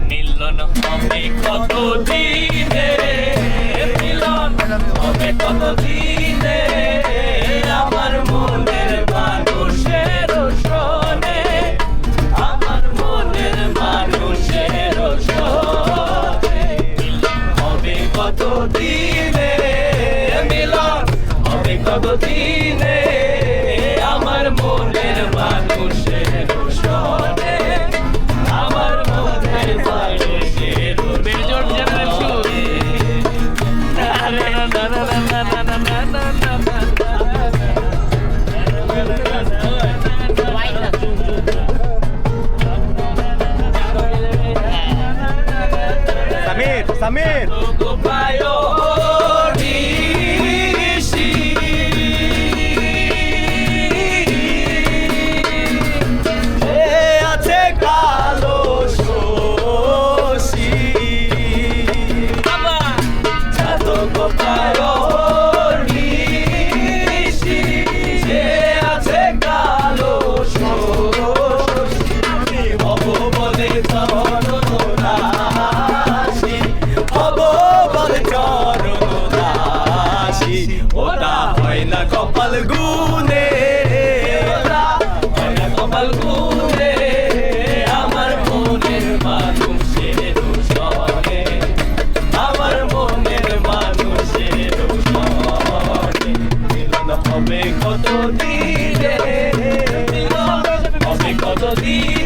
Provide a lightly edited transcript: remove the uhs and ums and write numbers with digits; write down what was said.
মিলন হবে কত দিনে, মিলন হবে কত দিনে, আমার মনের মানুষের শোনে, আমার মনের মানুষের শোনে। মিলন হবে কত দিনে, মিলন হবে কত দিনে, আমার মনের মানুষের শোনে, আমার মনের মানুষের বেজোর জেনারেশন। সামির সামির আছে কালো শোষী জাতক পায়নিশি, যে আছে কালো শোষী, হব বলে চরণদাসী, হব বলে চরণদাসী। ওটা হয় না কপাল গুনে, ওটা হয় না কপাল গুনে, আমার মনের মানুষের শোনে, আমার মনের মানুষের শোনে। মিলন হবে কত দিনে, মিলন হবে কত দিনে,